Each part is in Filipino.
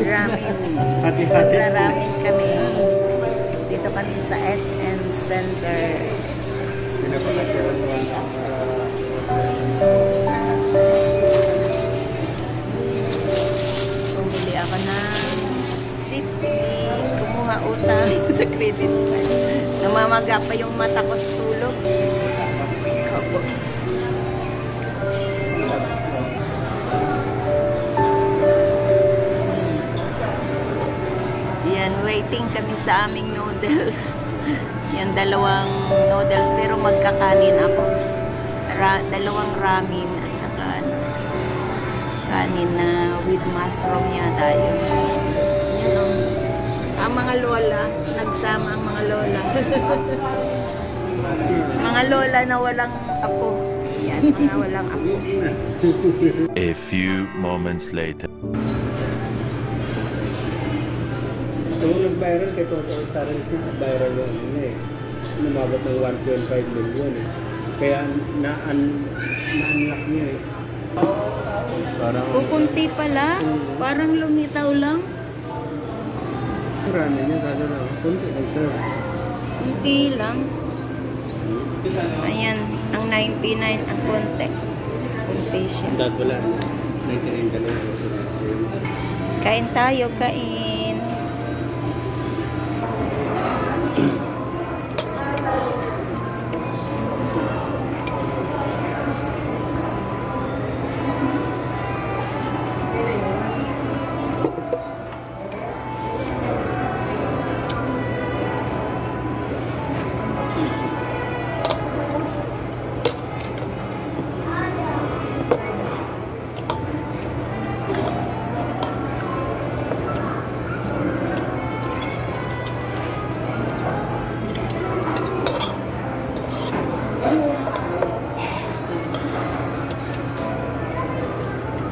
Ramen. Hati-hati. Ramen kami. Dito kami sa SM Center. Pinapakasyaran mo Bumili ako ng City. Kumuha utang sa credit card. Namamaga pa yung mata ko sa tulog. Opo. Yan, waiting kami sa aming noodles. Yan, dalawang noodles pero magkakanin ako. Dalawang ramen at saka kanin na with mushroom yata yun. Yan, ang mga lola, nagsama ang mga lola. Mga lola na walang apo. Yan, mga walang apo. A few moments later. Kung nag-viral kay Toto sa recent, viral yung ano eh. Lumabot ng 1.5 million eh. Kaya na-unlock niya eh. Parang... Kukunti pala. Parang lumitaw lang. Marami niya, kano lang. Kunti lang sir. Kunti lang. Ayan, ang 99 ang konti. Kunti siya. Dahil wala. 99 ka lang. Kain tayo, kain.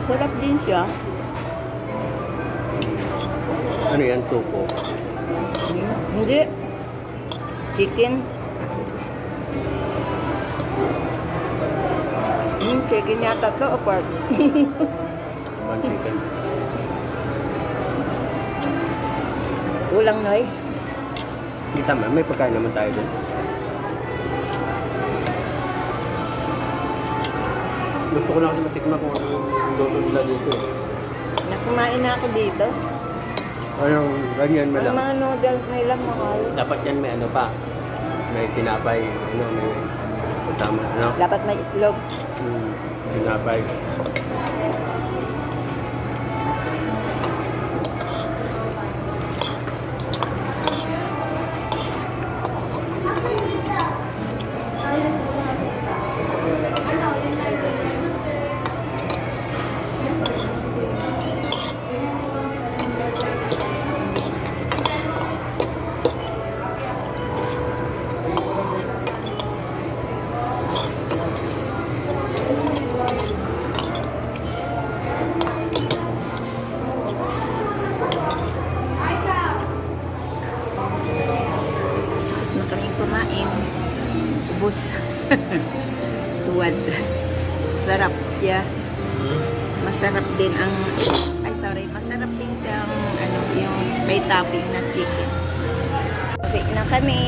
Sarap din siya. Ano yan, tuko? Hindi. Chicken. Chicken yata to, apart. One chicken. Kulang, Noy. Hindi tama, may pagkain naman tayo doon. Gusto ko lang kasi matikman kung ano yung luto nila dito eh. Nakumain na ako dito. Ayong ganyan mo Ang lang. mga noodles nila mahal. Dapat yan may ano pa. May tinapay, ano, may kasama, ano? Dapat may itlog. Tinapay. Ubus. Tuwad. Sarap siya. Masarap din ang masarap din ang ano yung may topping na chicken. Okay na kami.